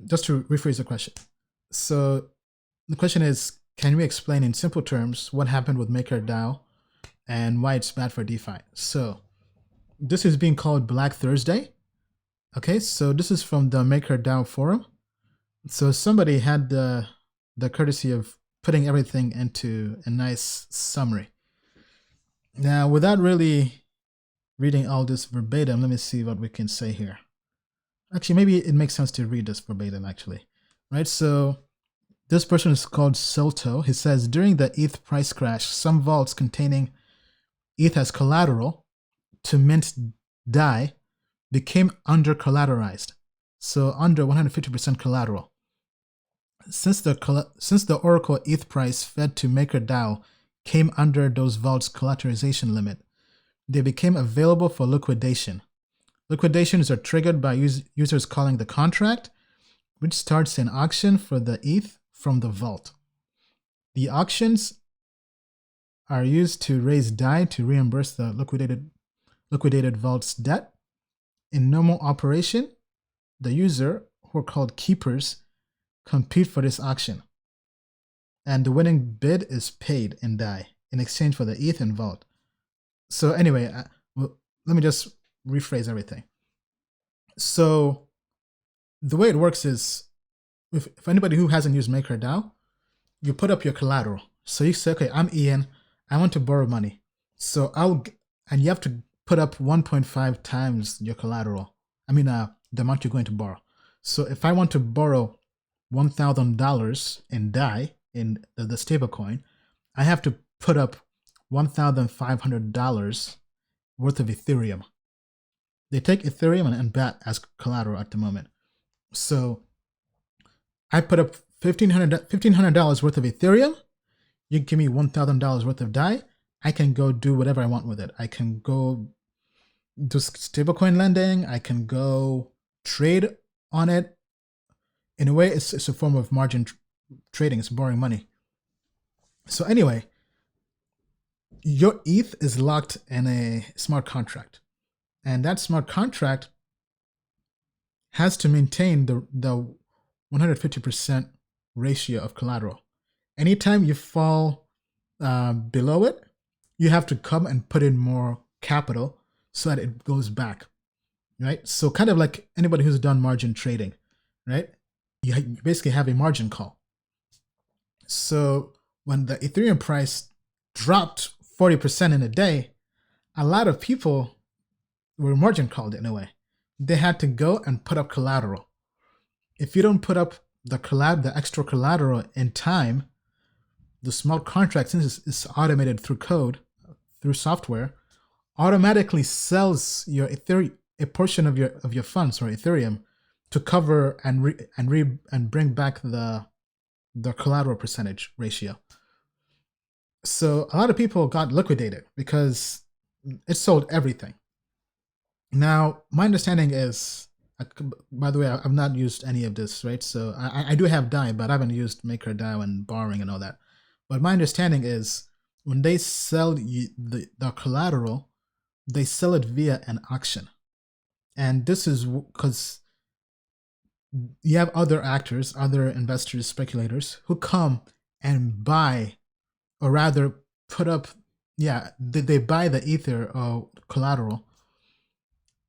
just to rephrase the question. So the question is, can we explain in simple terms what happened with Maker Dao and why it's bad for DeFi? So this is being called Black Thursday. Okay, so this is from the Maker Dao forum. So somebody had the courtesy of putting everything into a nice summary. Now, without really reading all this verbatim, let me see what we can say here. Actually, maybe it makes sense to read this verbatim, actually. Right, so this person is called Soto. He says, during the ETH price crash, some vaults containing ETH as collateral to mint DAI became under collateralized, so under 150% collateral. Since the Oracle ETH price fed to Maker DAO came under those vaults' collateralization limit, they became available for liquidation. Liquidations are triggered by users calling the contract, which starts an auction for the ETH from the vault. The auctions are used to raise DAI to reimburse the liquidated vault's debt. In normal operation, the user, who are called keepers, compete for this auction, and the winning bid is paid in DAI in exchange for the ETH and vault. So anyway, let me just rephrase everything. So the way it works is, if anybody who hasn't used Maker DAO, you put up your collateral. So you say, okay, I'm Ian, I want to borrow money. So and you have to put up 1.5 times your collateral. The amount you're going to borrow. So if I want to borrow $1,000 in DAI, in the stablecoin, I have to put up $1,500 worth of Ethereum. They take Ethereum and BAT as collateral at the moment. So I put up $1,500 worth of Ethereum. You give me $1,000 worth of DAI. I can go do whatever I want with it. I can go do stablecoin lending. I can go trade on it. In a way, it's a form of margin trading. It's borrowing money. So anyway, your ETH is locked in a smart contract, and that smart contract has to maintain the 150% ratio of collateral. Anytime you fall below it, you have to come and put in more capital so that it goes back, right? So kind of like anybody who's done margin trading, right? You basically have a margin call. So when the Ethereum price dropped 40% in a day, a lot of people were margin called in a way. They had to go and put up collateral. If you don't put up the extra collateral in time, the smart contract, since it's automated through code, through software, automatically sells your a portion of your funds or Ethereum to cover and bring back the collateral percentage ratio. So a lot of people got liquidated because it sold everything. Now, my understanding is, by the way, I've not used any of this, right? So I do have DAI, but I haven't used Maker DAO and borrowing and all that. But my understanding is, when they sell the collateral, they sell it via an auction. And this is because you have other actors, other investors, speculators, who come and buy, or rather put up, they buy the Ether or collateral,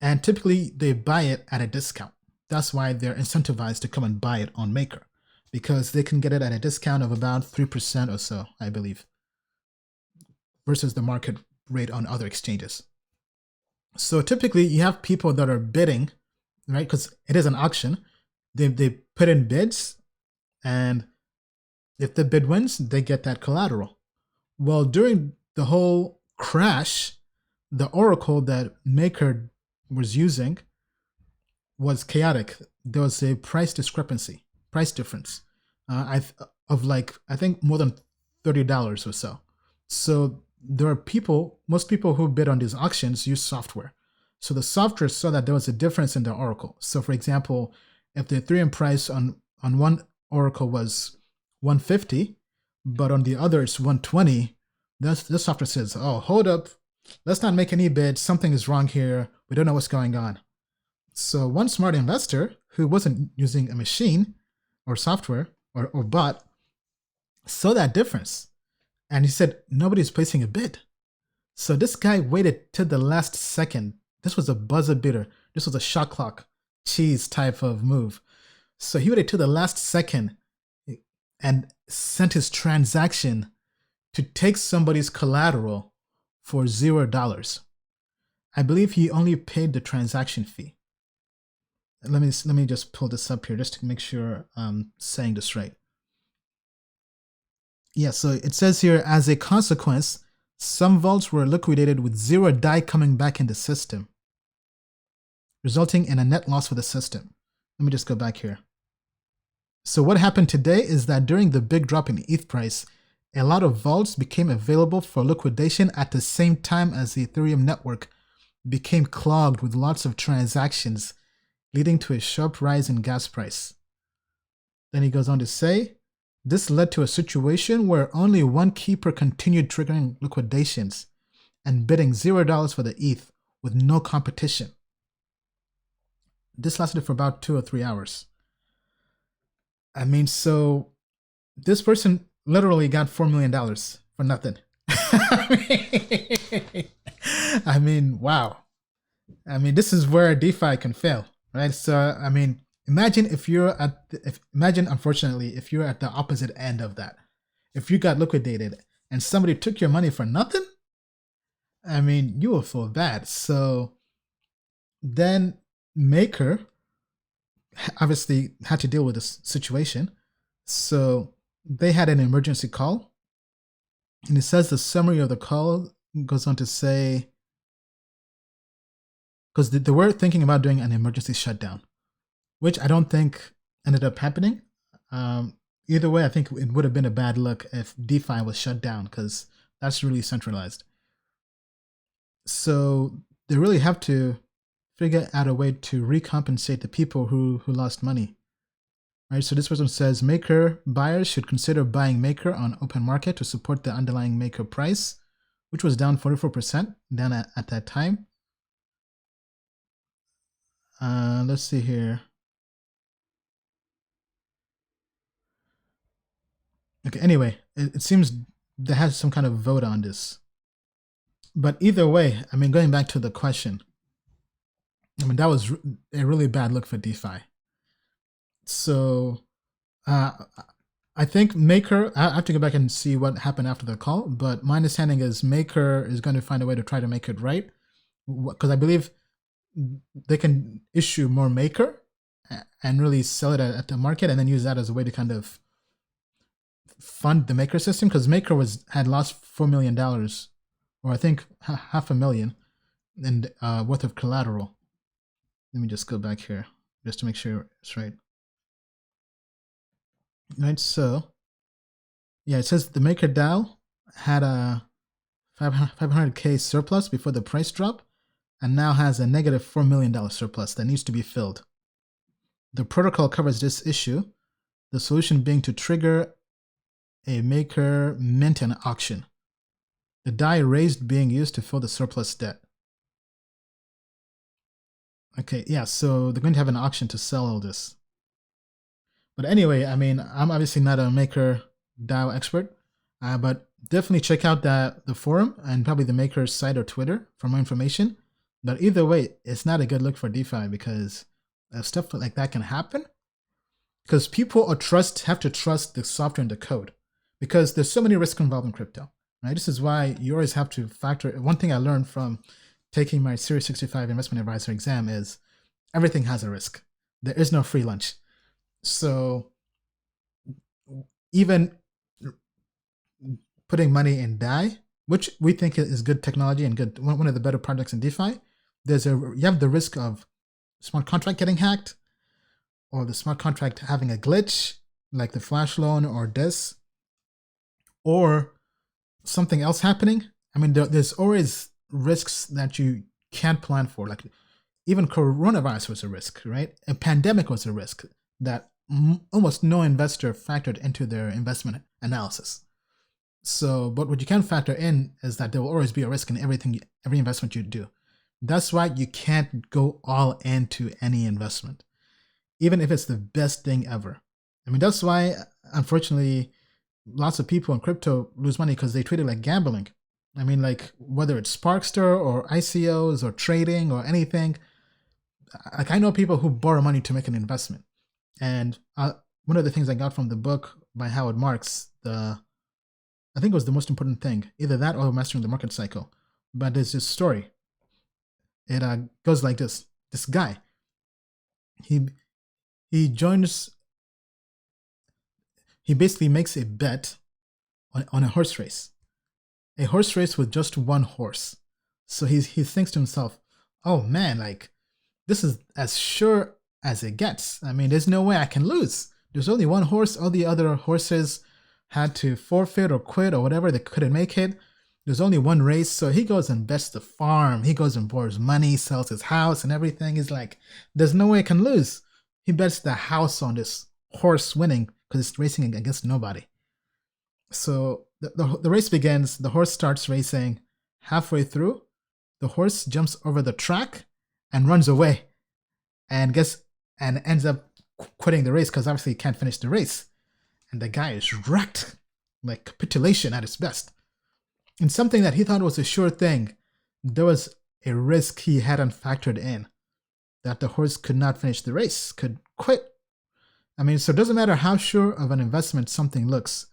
and typically they buy it at a discount. That's why they're incentivized to come and buy it on Maker, because they can get it at a discount of about 3% or so, I believe, versus the market rate on other exchanges. So typically you have people that are bidding, right? Because it is an auction. They put in bids, and if the bid wins, they get that collateral. Well, during the whole crash, the oracle that Maker was using was chaotic. There was a price difference, I think more than $30 or so. So there are most people who bid on these auctions use software. So the software saw that there was a difference in the oracle. So for example, if the Ethereum price on one oracle was 150, but on the other it's 120, the software says, oh, hold up, let's not make any bids. Something is wrong here. We don't know what's going on. So one smart investor who wasn't using a machine or software or bot saw that difference. And he said, nobody's placing a bid. So this guy waited till the last second. This was a buzzer beater. This was a shot clock cheese type of move. So he waited till the last second and sent his transaction to take somebody's collateral for $0. I believe he only paid the transaction fee. Let me just pull this up here just to make sure I'm saying this right. Yeah, so it says here, as a consequence, some vaults were liquidated with zero DAI coming back in the system, resulting in a net loss for the system. Let me just go back here. So what happened today is that during the big drop in ETH price, a lot of vaults became available for liquidation at the same time as the Ethereum network became clogged with lots of transactions, leading to a sharp rise in gas price. Then he goes on to say, this led to a situation where only one keeper continued triggering liquidations and bidding $0 for the ETH with no competition. This lasted for about 2 or 3 hours. I mean, so this person literally got $4 million for nothing. I mean, wow. I mean, this is where DeFi can fail, right? So, I mean, imagine unfortunately, if you're at the opposite end of that. If you got liquidated and somebody took your money for nothing, I mean, you will feel bad. So then Maker obviously had to deal with this situation. So they had an emergency call. And it says the summary of the call goes on to say, because they were thinking about doing an emergency shutdown, which I don't think ended up happening. Either way, I think it would have been a bad look if DeFi was shut down, because that's really centralized. So they really have to figure out a way to recompensate the people who lost money. Right, so this person says Maker buyers should consider buying Maker on open market to support the underlying Maker price, which was down 44% down at that time. Let's see here. Okay, anyway, it seems there has some kind of vote on this. But either way, I mean, going back to the question, I mean, that was a really bad look for DeFi. So I think Maker, I have to go back and see what happened after the call, but my understanding is Maker is going to find a way to try to make it right, because I believe they can issue more Maker and really sell it at the market and then use that as a way to kind of fund the Maker system, because Maker had lost $4 million, or I think $500,000 in worth of collateral. Let me just go back here just to make sure it's right. Right, so yeah, it says the Maker Dao had a 500K surplus before the price drop, and now has a negative $4 million surplus that needs to be filled. The protocol covers this issue, the solution being to trigger a Maker mint and auction, the DAI raised being used to fill the surplus debt. Okay, yeah, so they're going to have an auction to sell all this. But anyway, I mean, I'm obviously not a Maker DAO expert, but definitely check out the forum and probably the Maker's site or Twitter for more information. But either way, it's not a good look for DeFi, because stuff like that can happen. Because people have to trust the software and the code, because there's so many risks involved in crypto, right? This is why you always have to factor. One thing I learned from taking my Series 65 investment advisor exam is everything has a risk. There is no free lunch. So even putting money in DAI, which we think is good technology and good, one of the better projects in DeFi, you have the risk of smart contract getting hacked, or the smart contract having a glitch like the flash loan or this, or something else happening. I mean, there's always risks that you can't plan for. Like even coronavirus was a risk, right? A pandemic was a risk that almost no investor factored into their investment analysis. So, but what you can factor in is that there will always be a risk in every investment you do. That's why you can't go all into any investment. even if it's the best thing ever. I mean, that's why, unfortunately, lots of people in crypto lose money because they treat it like gambling. I mean, like whether it's Sparkster or ICOs or trading or anything, like I know people who borrow money to make an investment. And one of the things I got from the book by Howard Marks, I think it was the most important thing, either that or mastering the market cycle. But there's this story. It goes like this: this guy, he joins, he basically makes a bet on a horse race with just one horse. So he thinks to himself, oh man, like this is as sure as it gets. I mean, there's no way I can lose. There's only one horse. All the other horses had to forfeit or quit or whatever. They couldn't make it. There's only one race. So he goes and bets the farm. He goes and borrows money, sells his house and everything. He's like, there's no way I can lose. He bets the house on this horse winning because it's racing against nobody. So the race begins. The horse starts racing. Halfway through, the horse jumps over the track and runs away and ends up quitting the race because obviously he can't finish the race. And the guy is wrecked, like capitulation at its best. And something that he thought was a sure thing, there was a risk he hadn't factored in, that the horse could not finish the race, could quit. I mean, so it doesn't matter how sure of an investment something looks,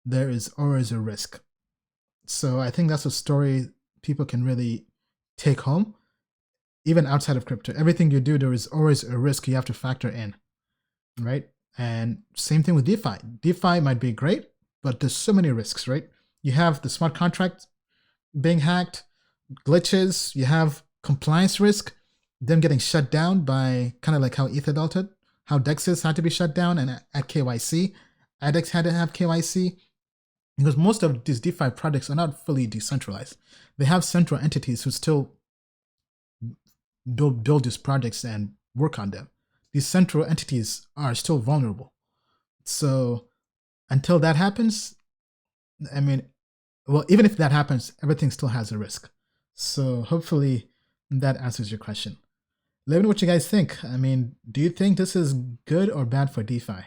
there is always a risk. So I think that's a story people can really take home, even outside of crypto. Everything you do, there is always a risk you have to factor in, right? And same thing with DeFi. DeFi might be great, but there's so many risks, right? You have the smart contract being hacked, glitches, you have compliance risk, them getting shut down by kind of like how EtherDAO did, how DEXs had to be shut down and at KYC. IDEX had to have KYC because most of these DeFi projects are not fully decentralized. They have central entities who still build these projects and work on them. These central entities are still vulnerable. So until that happens, I mean, well, even if that happens, everything still has a risk. So hopefully that answers your question. Let me know what you guys think. I mean, do you think this is good or bad for DeFi?